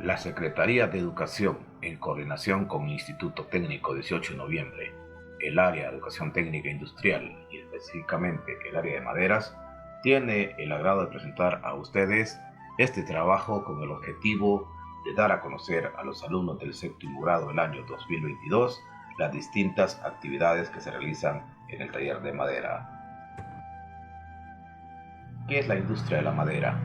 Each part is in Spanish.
La Secretaría de Educación, en coordinación con el Instituto Técnico 18 de Noviembre, el área de Educación Técnica Industrial y específicamente el área de maderas, tiene el agrado de presentar a ustedes este trabajo con el objetivo de dar a conocer a los alumnos del séptimo grado del año 2022 las distintas actividades que se realizan en el taller de madera. ¿Qué es la industria de la madera?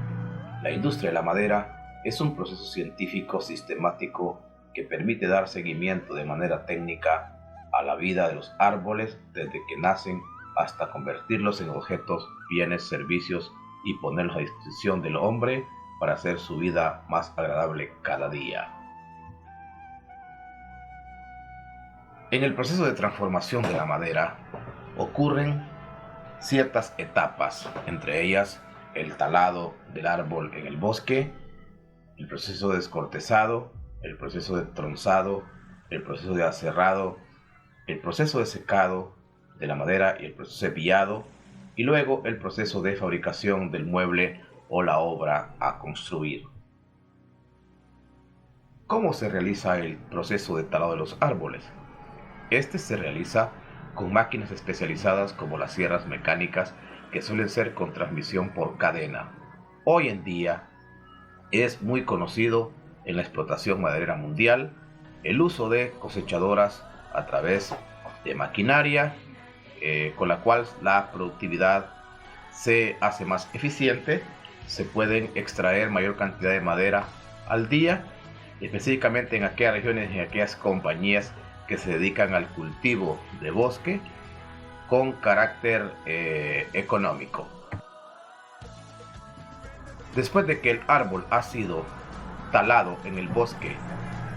La industria de la madera es un proceso científico sistemático que permite dar seguimiento de manera técnica a la vida de los árboles desde que nacen hasta convertirlos en objetos, bienes, servicios y ponerlos a disposición del hombre para hacer su vida más agradable cada día. En el proceso de transformación de la madera ocurren ciertas etapas, entre ellas el talado del árbol en el bosque, el proceso de descortezado, el proceso de tronzado, el proceso de aserrado, el proceso de secado de la madera y el proceso de pillado, y luego el proceso de fabricación del mueble o la obra a construir. ¿Cómo se realiza el proceso de talado de los árboles? Este se realiza con máquinas especializadas como las sierras mecánicas que suelen ser con transmisión por cadena. Hoy en día es muy conocido en la explotación maderera mundial el uso de cosechadoras a través de maquinaria con la cual la productividad se hace más eficiente, se pueden extraer mayor cantidad de madera al día, específicamente en aquellas regiones y en aquellas compañías que se dedican al cultivo de bosque con carácter económico. Después de que el árbol ha sido talado en el bosque,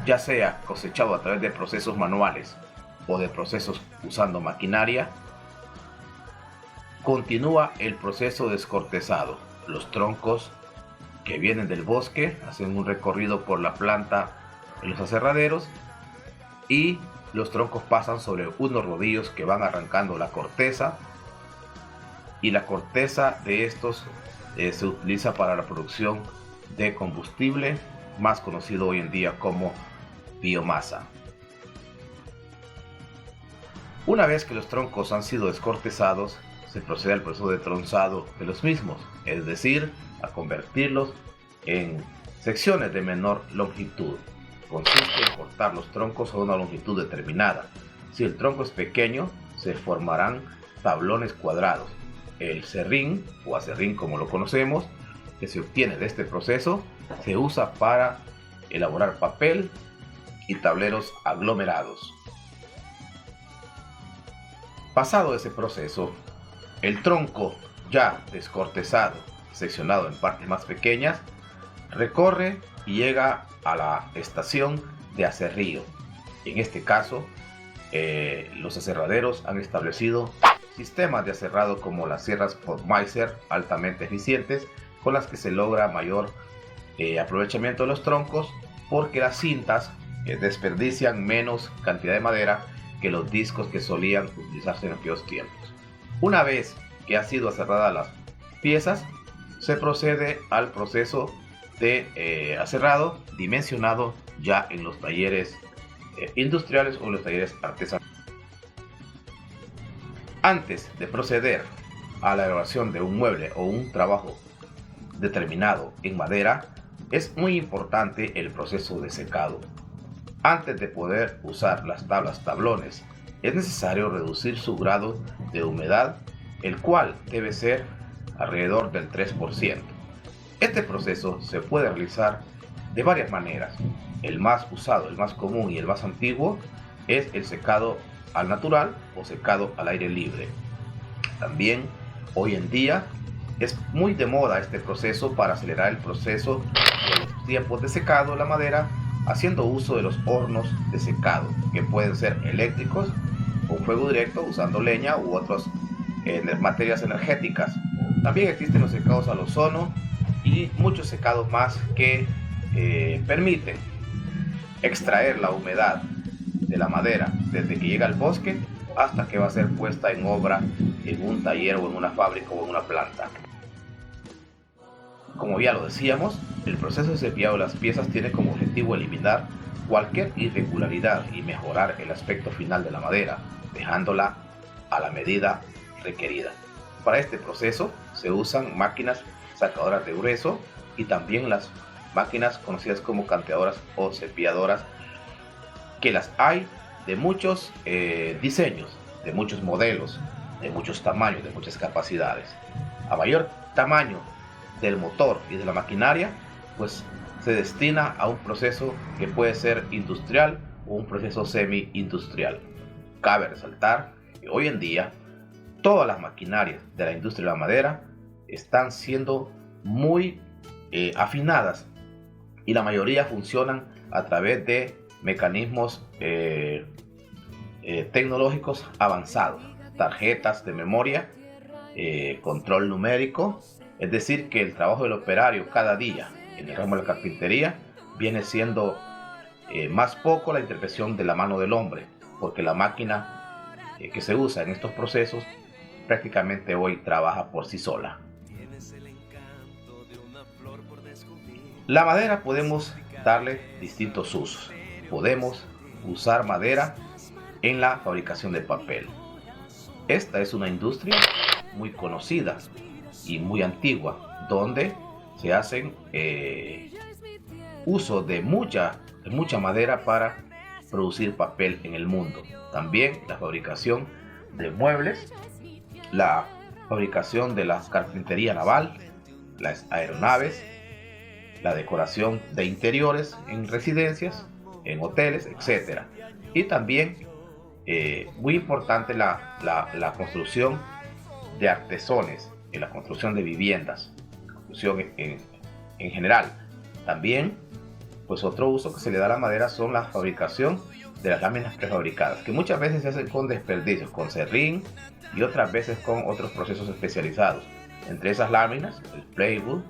ya sea cosechado a través de procesos manuales o de procesos usando maquinaria, continúa el proceso de descortezado. Los troncos que vienen del bosque hacen un recorrido por la planta en los aserraderos y los troncos pasan sobre unos rodillos que van arrancando la corteza, y la corteza de estos se utiliza para la producción de combustible, más conocido hoy en día como biomasa. Una vez que los troncos han sido descortezados, se procede al proceso de tronzado de los mismos, es decir, a convertirlos en secciones de menor longitud. Consiste en cortar los troncos a una longitud determinada. Si el tronco es pequeño, se formarán tablones cuadrados. El serrín, o aserrín como lo conocemos, que se obtiene de este proceso, se usa para elaborar papel y tableros aglomerados. Pasado ese proceso, el tronco ya descortezado, seccionado en partes más pequeñas, recorre y llega a la estación de aserrío. En este caso, los aserraderos han establecido sistemas de aserrado como las sierras Podmeister altamente eficientes, con las que se logra mayor aprovechamiento de los troncos, porque las cintas desperdician menos cantidad de madera que los discos que solían utilizarse en aquellos tiempos. Una vez que han sido aserradas las piezas, se procede al proceso de aserrado dimensionado ya en los talleres industriales o en los talleres artesanales. Antes de proceder a la elaboración de un mueble o un trabajo determinado en madera, es muy importante el proceso de secado. Antes de poder usar las tablones, es necesario reducir su grado de humedad, el cual debe ser alrededor del 3%. Este proceso se puede realizar de varias maneras. El más usado, el más común y el más antiguo es el secado al natural o secado al aire libre. También hoy en día es muy de moda este proceso para acelerar el proceso de los tiempos de secado de la madera, haciendo uso de los hornos de secado, que pueden ser eléctricos con fuego directo usando leña u otras materias energéticas. También existen los secados al ozono y muchos secados más que permiten extraer la humedad de la madera desde que llega al bosque hasta que va a ser puesta en obra en un taller o en una fábrica o en una planta. Como ya lo decíamos, el proceso de cepillado de las piezas tiene como objetivo eliminar cualquier irregularidad y mejorar el aspecto final de la madera, dejándola a la medida requerida. Para este proceso se usan máquinas sacadoras de grueso y también las máquinas conocidas como canteadoras o cepilladoras, que las hay de muchos diseños, de muchos modelos, de muchos tamaños, de muchas capacidades. A mayor tamaño del motor y de la maquinaria, pues se destina a un proceso que puede ser industrial o un proceso semi-industrial. Cabe resaltar que hoy en día todas las maquinarias de la industria de la madera están siendo muy afinadas y la mayoría funcionan a través de mecanismos tecnológicos avanzados, tarjetas de memoria, control numérico. Es decir, que el trabajo del operario cada día en el ramo de la carpintería viene siendo más poco la intervención de la mano del hombre, porque la máquina que se usa en estos procesos prácticamente hoy trabaja por sí sola. La madera podemos darle distintos usos. Podemos usar madera en la fabricación de papel. Esta es una industria muy conocida y muy antigua, donde se hacen uso de mucha madera para producir papel en el mundo. También la fabricación de muebles, la fabricación de la carpintería naval, las aeronaves, la decoración de interiores en residencias, en hoteles, etc. Y también muy importante la construcción de artesones, en la construcción de viviendas, construcción en general. También, pues otro uso que se le da a la madera son la fabricación de las láminas prefabricadas, que muchas veces se hacen con desperdicios, con serrín, y otras veces con otros procesos especializados. Entre esas láminas, el plywood,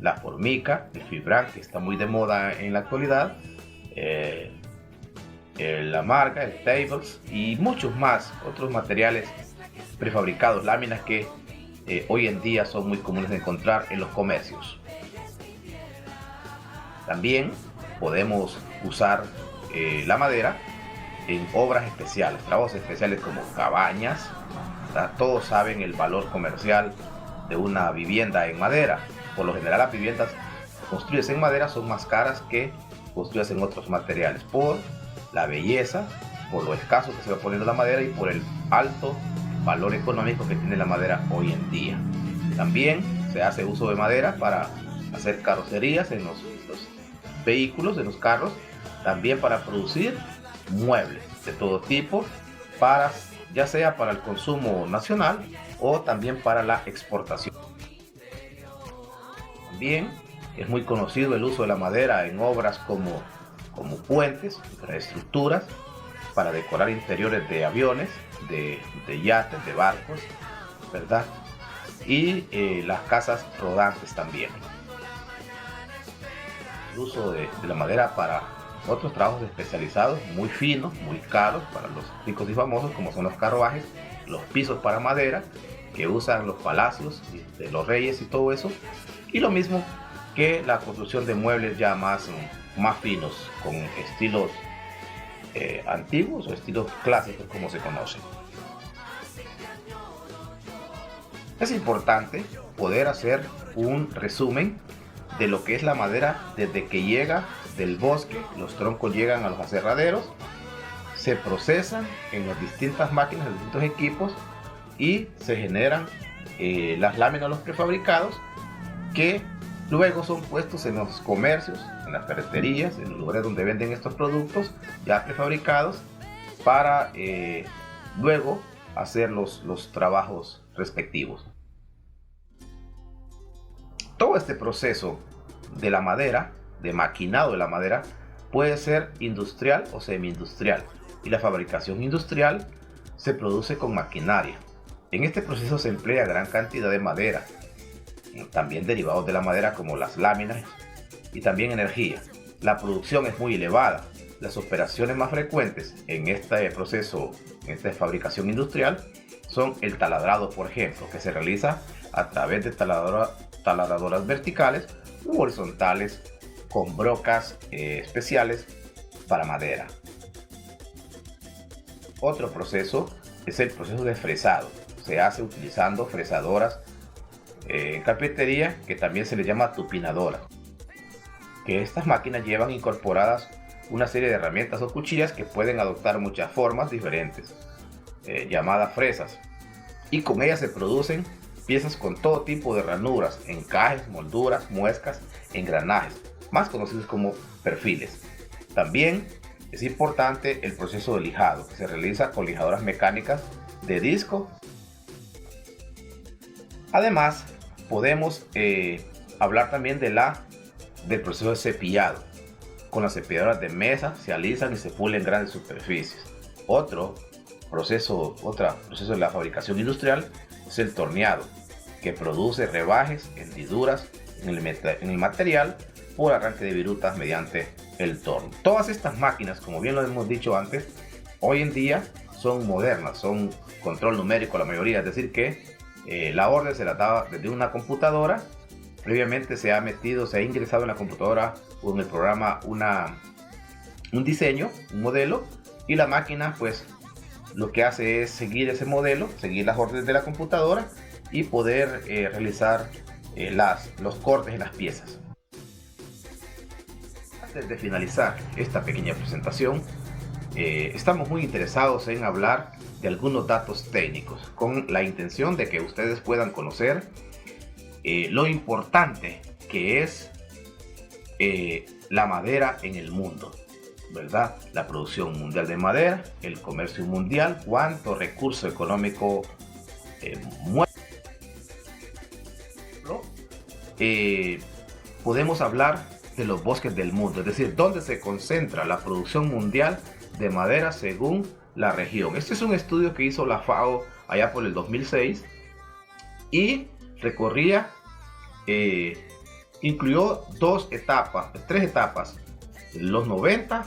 la formica, el fibran, que está muy de moda en la actualidad, la marca, el tables y muchos más otros materiales prefabricados, láminas que hoy en día son muy comunes de encontrar en los comercios. También podemos usar la madera en obras especiales, trabajos especiales como cabañas. Todos saben el valor comercial de una vivienda en madera. Por lo general, las viviendas construidas en madera son más caras que construidas en otros materiales, por la belleza, por lo escaso que se va poniendo la madera y por el alto valor económico que tiene la madera hoy en día. También se hace uso de madera para hacer carrocerías en los vehículos, en los carros, también para producir muebles de todo tipo, ya sea para el consumo nacional o también para la exportación. También es muy conocido el uso de la madera en obras como puentes, infraestructuras, para decorar interiores de aviones, de yates, de barcos, ¿verdad? Y las casas rodantes también. El uso de la madera para otros trabajos especializados, muy finos, muy caros, para los ricos y famosos, como son los carruajes, los pisos para madera, que usan los palacios de los reyes y todo eso. Y lo mismo que la construcción de muebles ya más finos, con estilos antiguos o estilos clásicos, como se conoce. Es importante poder hacer un resumen de lo que es la madera desde que llega del bosque. Los troncos llegan a los aserraderos, se procesan en las distintas máquinas, los distintos equipos, y se generan las láminas, los prefabricados, que luego son puestos en los comercios, en las ferreterías, en los lugares donde venden estos productos ya prefabricados, para luego hacer los trabajos respectivos. Todo este proceso de la madera, de maquinado de la madera, puede ser industrial o semi-industrial, y la fabricación industrial se produce con maquinaria. En este proceso se emplea gran cantidad de madera, también derivados de la madera como las láminas, y también energía. La producción es muy elevada. Las operaciones más frecuentes en este proceso, en esta fabricación industrial, son el taladrado, por ejemplo, que se realiza a través de taladoras verticales u horizontales con brocas especiales para madera. Otro proceso es el proceso de fresado. Se hace utilizando fresadoras en carpintería, que también se le llama tupinadoras, que estas máquinas llevan incorporadas una serie de herramientas o cuchillas que pueden adoptar muchas formas diferentes, llamadas fresas, y con ellas se producen piezas con todo tipo de ranuras, encajes, molduras, muescas, engranajes, más conocidos como perfiles. También es importante el proceso de lijado, que se realiza con lijadoras mecánicas de disco. Además, podemos hablar también del proceso de cepillado. Con las cepilladoras de mesa se alisan y se pulen grandes superficies. Otro proceso de la fabricación industrial es el torneado, que produce rebajes, hendiduras en el material por arranque de virutas mediante el torno. Todas estas máquinas, como bien lo hemos dicho antes, hoy en día son modernas, son control numérico la mayoría, es decir que la orden se la daba desde una computadora. Previamente se ha ingresado en la computadora o en el programa un diseño, un modelo, y la máquina pues lo que hace es seguir ese modelo, seguir las órdenes de la computadora y poder realizar los cortes en las piezas. Antes de finalizar esta pequeña presentación, estamos muy interesados en hablar de algunos datos técnicos con la intención de que ustedes puedan conocer lo importante que es la madera en el mundo, ¿verdad? La producción mundial de madera, el comercio mundial, cuánto recurso económico mueve. Podemos hablar de los bosques del mundo, es decir, dónde se concentra la producción mundial de madera según la región. Este es un estudio que hizo la FAO allá por el 2006 y recorría, incluyó tres etapas, los 90,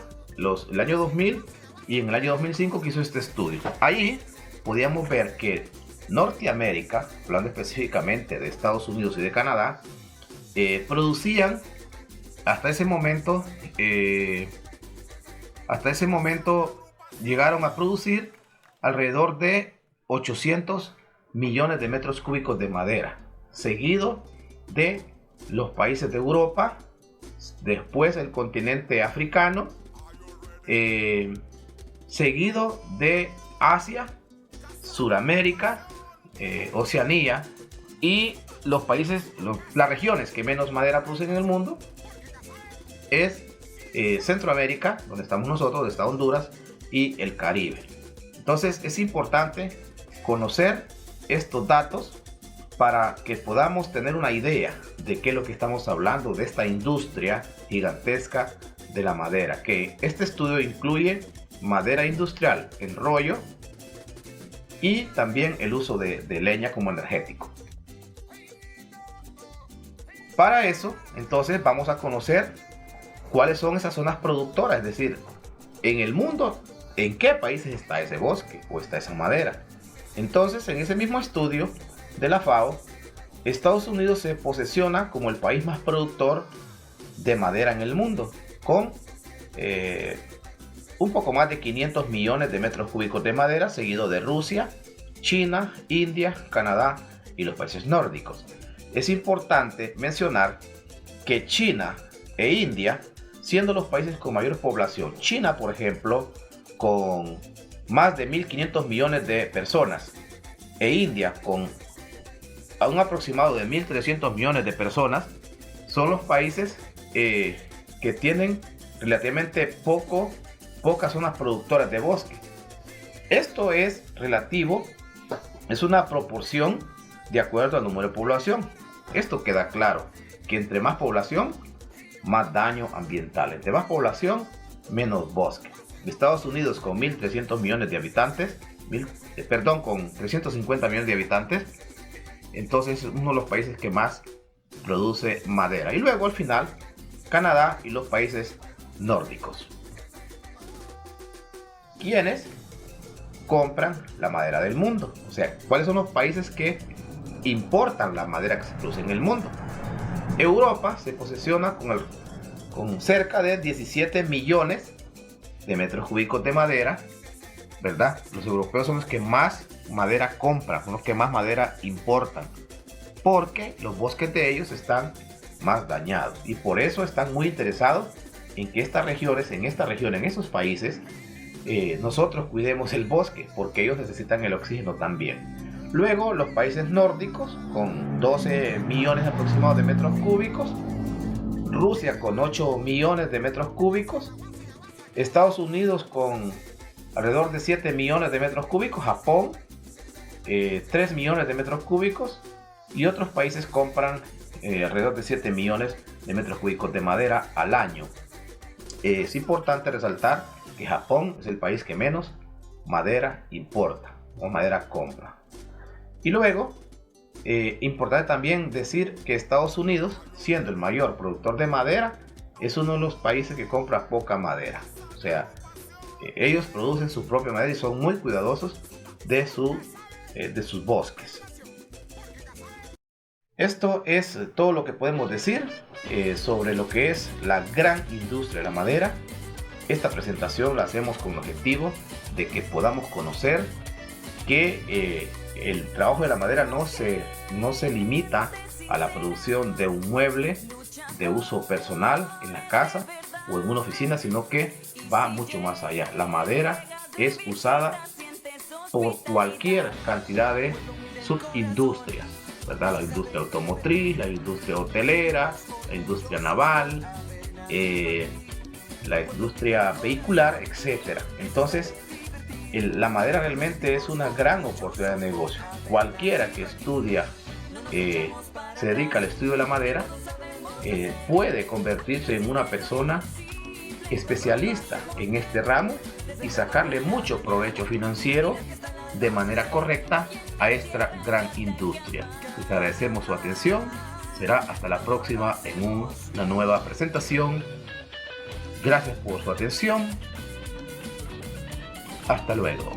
el año 2000 y en el año 2005 que hizo este estudio. Ahí podíamos ver que Norteamérica, hablando específicamente de Estados Unidos y de Canadá, producían hasta ese momento llegaron a producir alrededor de 800 millones de metros cúbicos de madera, seguido de los países de Europa, después el continente africano, seguido de Asia, Suramérica, Oceanía, y las regiones que menos madera producen en el mundo es Centroamérica, donde estamos nosotros, donde está Honduras, y el Caribe. Entonces es importante conocer estos datos para que podamos tener una idea de qué es lo que estamos hablando de esta industria gigantesca de la madera, que este estudio incluye madera industrial en rollo y también el uso de leña como energético. Para eso, entonces, vamos a conocer cuáles son esas zonas productoras, es decir, en el mundo, en qué países está ese bosque o está esa madera. Entonces, en ese mismo estudio de la FAO, Estados Unidos se posiciona como el país más productor de madera en el mundo, con un poco más de 500 millones de metros cúbicos de madera, seguido de Rusia, China, India, Canadá y los países nórdicos. Es importante mencionar que China e India, siendo los países con mayor población, China, por ejemplo, con más de 1.500 millones de personas, e India con un aproximado de 1.300 millones de personas, son los países que tienen relativamente pocas zonas productoras de bosque. Esto es relativo, es una proporción de acuerdo al número de población. Esto queda claro, que entre más población, más daño ambiental. Entre más población, menos bosque. Estados Unidos con 1.300 millones de habitantes, con 350 millones de habitantes, entonces es uno de los países que más produce madera. Y luego al final, Canadá y los países nórdicos, quienes compran la madera del mundo. O sea, ¿cuáles son los países que importan la madera que se produce en el mundo? Europa se posiciona con cerca de 17 millones de metros cúbicos de madera, ¿verdad? Los europeos son los que más madera compran, son los que más madera importan, porque los bosques de ellos están más dañados y por eso están muy interesados en que estas regiones, en esos países, nosotros cuidemos el bosque, porque ellos necesitan el oxígeno también. Luego los países nórdicos con 12 millones aproximados de metros cúbicos, Rusia con 8 millones de metros cúbicos, Estados Unidos con alrededor de 7 millones de metros cúbicos, Japón 3 millones de metros cúbicos y otros países compran alrededor de 7 millones de metros cúbicos de madera al año. Es importante resaltar que Japón es el país que menos madera importa o madera compra. Y luego, importante también decir que Estados Unidos, siendo el mayor productor de madera, es uno de los países que compra poca madera. O sea, ellos producen su propia madera y son muy cuidadosos de sus bosques. Esto es todo lo que podemos decir sobre lo que es la gran industria de la madera. Esta presentación la hacemos con el objetivo de que podamos conocer que el trabajo de la madera no se limita a la producción de un mueble de uso personal en la casa o en una oficina, sino que va mucho más allá. La madera es usada por cualquier cantidad de subindustrias, ¿verdad? La industria automotriz, la industria hotelera, la industria naval, la industria vehicular, etc. Entonces, la madera realmente es una gran oportunidad de negocio. Cualquiera que estudia, se dedica al estudio de la madera, puede convertirse en una persona especialista en este ramo y sacarle mucho provecho financiero de manera correcta a esta gran industria. Les agradecemos su atención. Será hasta la próxima en una nueva presentación. Gracias por su atención. Hasta luego.